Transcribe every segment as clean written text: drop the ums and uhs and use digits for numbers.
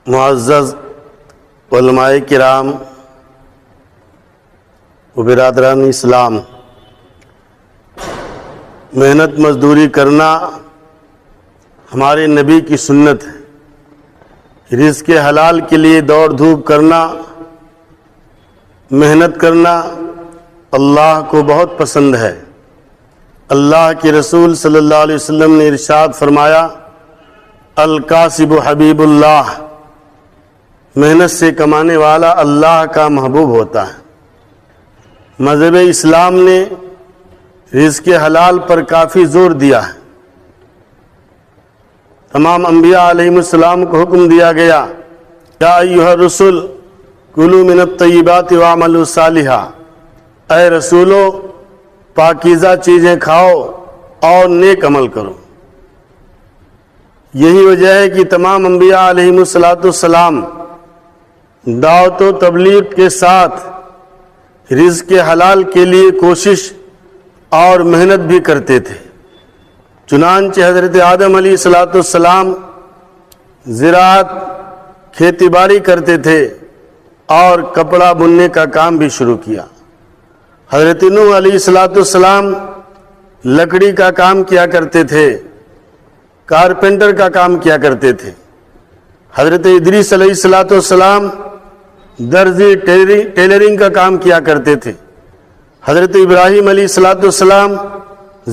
معزز علماء کرام و برادران اسلام، محنت مزدوری کرنا ہمارے نبی کی سنت ہے۔ رزق حلال کے لیے دوڑ دھوپ کرنا، محنت کرنا اللہ کو بہت پسند ہے۔ اللہ کے رسول صلی اللہ علیہ وسلم نے ارشاد فرمایا، الکاسب حبیب اللہ، محنت سے کمانے والا اللہ کا محبوب ہوتا ہے۔ مذہب اسلام نے رزق حلال پر کافی زور دیا ہے۔ تمام انبیاء علیہم السلام کو حکم دیا گیا، یا ایھا الرسل کلوا من الطیبات واعملوا صالحا، اے رسولو پاکیزہ چیزیں کھاؤ اور نیک عمل کرو۔ یہی وجہ ہے کہ تمام انبیاء علیہم السلام دعوت و تبلیغ کے ساتھ رزق حلال کے لیے کوشش اور محنت بھی کرتے تھے۔ چنانچہ حضرت آدم علیہ السلام زراعت کھیتی باڑی کرتے تھے اور کپڑا بننے کا کام بھی شروع کیا۔ حضرت نوح علیہ السلام لکڑی کا کام کیا کرتے تھے، کارپینٹر کا کام کیا کرتے تھے۔ حضرت ادریس علیہ السلام درزی ٹیلرنگ کا کام کیا کرتے تھے۔ حضرت ابراہیم علیہ السلام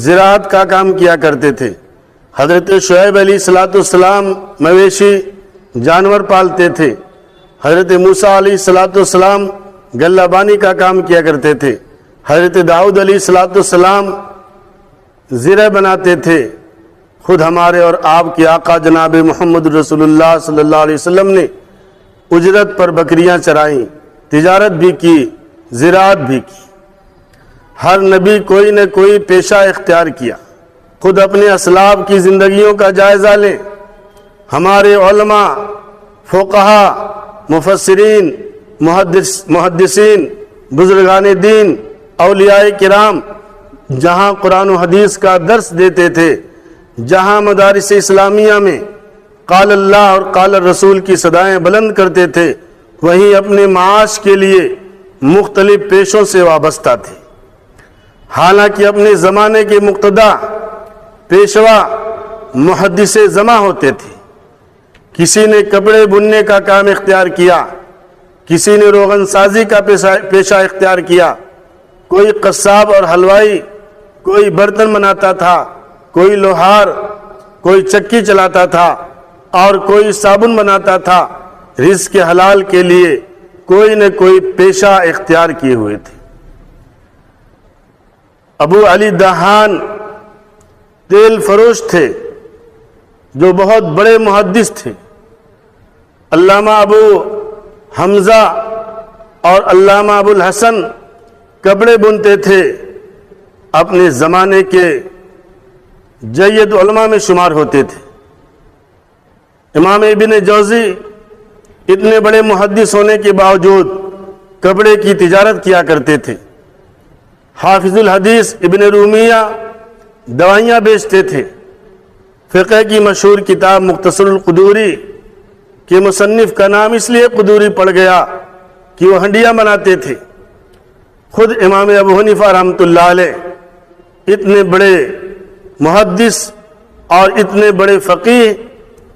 زراعت کا کام کیا کرتے تھے۔ حضرت شعیب علیہ السلام مویشی جانور پالتے تھے۔ حضرت موسیٰ علیہ السلام غلہ بانی کا کام کیا کرتے تھے۔ حضرت داؤد علیہ السلام زرع بناتے تھے۔ خود ہمارے اور آپ کے آقا جناب محمد رسول اللہ صلی اللہ علیہ وسلم نے اجرت پر بکریاں چرائیں، تجارت بھی کی، زراعت بھی کی۔ ہر نبی کوئی نہ کوئی پیشہ اختیار کیا۔ خود اپنے اسلاف کی زندگیوں کا جائزہ لیں۔ ہمارے علماء، فقہا، مفسرین، محدثین، بزرگان دین، اولیاء کرام جہاں قرآن و حدیث کا درس دیتے تھے، جہاں مدارس اسلامیہ میں قال اللہ اور قال الرسول کی صدائیں بلند کرتے تھے، وہیں اپنے معاش کے لیے مختلف پیشوں سے وابستہ تھے۔ حالانکہ اپنے زمانے کے مقتدی پیشوا محدث زماں ہوتے تھے۔ کسی نے کپڑے بننے کا کام اختیار کیا، کسی نے روغن سازی کا پیشہ اختیار کیا، کوئی قصاب اور حلوائی، کوئی برتن بناتا تھا، کوئی لوہار، کوئی چکی چلاتا تھا اور کوئی صابن بناتا تھا۔ رزق حلال کے لیے کوئی نہ کوئی پیشہ اختیار کیے ہوئے تھے۔ ابو علی دہان تیل فروش تھے جو بہت بڑے محدث تھے۔ علامہ ابو حمزہ اور علامہ ابو الحسن کپڑے بنتے تھے، اپنے زمانے کے جید علماء میں شمار ہوتے تھے۔ امام ابن جوزی اتنے بڑے محدث ہونے کے باوجود کپڑے کی تجارت کیا کرتے تھے۔ حافظ الحدیث ابن رومیہ دوائیاں بیچتے تھے۔ فقہ کی مشہور کتاب مختصر القدوری کے مصنف کا نام اس لیے قدوری پڑ گیا کہ وہ ہنڈیاں بناتے تھے۔ خود امام ابو حنیفہ رحمۃ اللہ علیہ اتنے بڑے محدث اور اتنے بڑے فقیہ،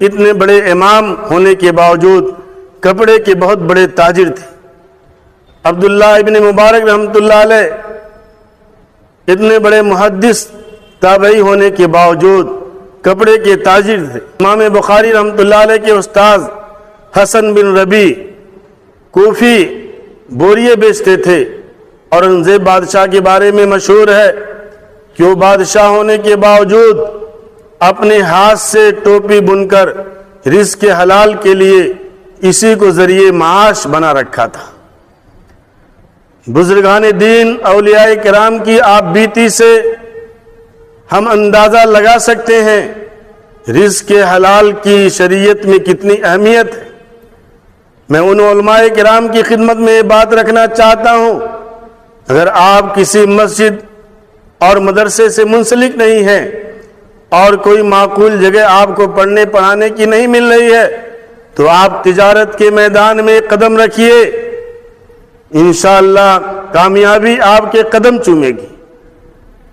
اتنے بڑے امام ہونے کے باوجود کپڑے کے بہت بڑے تاجر تھے۔ عبداللہ ابن مبارک رحمۃ اللہ علیہ اتنے بڑے محدث تابعی ہونے کے باوجود کپڑے کے تاجر تھے۔ امام بخاری رحمۃ اللہ علیہ کے استاذ حسن بن ربیع کوفی بوریے بیچتے تھے۔ اورنگزیب بادشاہ کے بارے میں مشہور ہے کہ وہ بادشاہ ہونے کے باوجود اپنے ہاتھ سے ٹوپی بن کر رزق حلال کے لیے اسی کو ذریعے معاش بنا رکھا تھا۔ بزرگان دین، اولیاء کرام کی آپ بیتی سے ہم اندازہ لگا سکتے ہیں رزق حلال کی شریعت میں کتنی اہمیت ہے۔ میں ان علماء کرام کی خدمت میں یہ بات رکھنا چاہتا ہوں، اگر آپ کسی مسجد اور مدرسے سے منسلک نہیں ہیں اور کوئی معقول جگہ آپ کو پڑھنے پڑھانے کی نہیں مل رہی ہے، تو آپ تجارت کے میدان میں قدم رکھیے، انشاءاللہ کامیابی آپ کے قدم چومے گی۔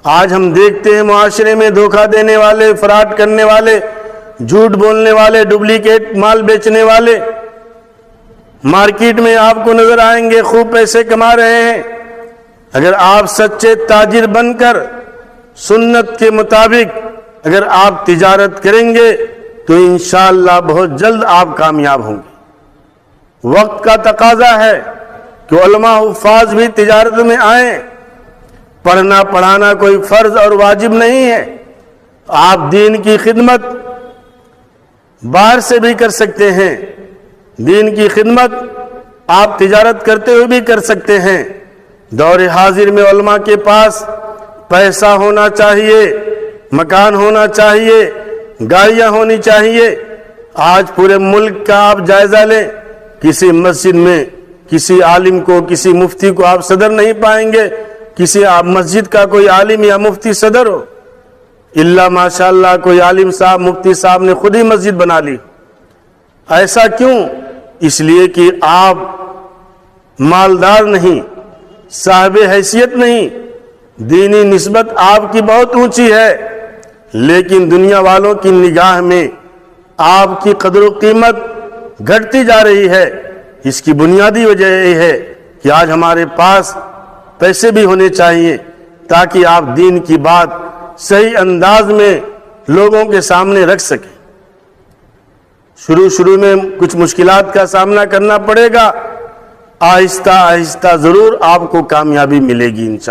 آج ہم دیکھتے ہیں معاشرے میں دھوکہ دینے والے، فراڈ کرنے والے، جھوٹ بولنے والے، ڈپلیکیٹ مال بیچنے والے مارکیٹ میں آپ کو نظر آئیں گے، خوب پیسے کما رہے ہیں۔ اگر آپ سچے تاجر بن کر سنت کے مطابق اگر آپ تجارت کریں گے تو انشاءاللہ بہت جلد آپ کامیاب ہوں گے۔ وقت کا تقاضا ہے کہ علماء حفاظ بھی تجارت میں آئیں۔ پڑھنا پڑھانا کوئی فرض اور واجب نہیں ہے، آپ دین کی خدمت باہر سے بھی کر سکتے ہیں، دین کی خدمت آپ تجارت کرتے ہوئے بھی کر سکتے ہیں۔ دور حاضر میں علماء کے پاس پیسہ ہونا چاہیے، مکان ہونا چاہیے، گاڑیاں ہونی چاہیے۔ آج پورے ملک کا آپ جائزہ لیں، کسی مسجد میں کسی عالم کو، کسی مفتی کو آپ صدر نہیں پائیں گے، کسی مسجد کا کوئی عالم یا مفتی صدر ہو، الا ماشاءاللہ کوئی عالم صاحب، مفتی صاحب نے خود ہی مسجد بنا لی۔ ایسا کیوں؟ اس لیے کہ آپ مالدار نہیں، صاحب حیثیت نہیں، دینی نسبت آپ کی بہت اونچی ہے، لیکن دنیا والوں کی نگاہ میں آپ کی قدر و قیمت گھٹتی جا رہی ہے۔ اس کی بنیادی وجہ یہ ہے کہ آج ہمارے پاس پیسے بھی ہونے چاہیے تاکہ آپ دین کی بات صحیح انداز میں لوگوں کے سامنے رکھ سکیں۔ شروع میں کچھ مشکلات کا سامنا کرنا پڑے گا، آہستہ آہستہ ضرور آپ کو کامیابی ملے گی انشاءاللہ۔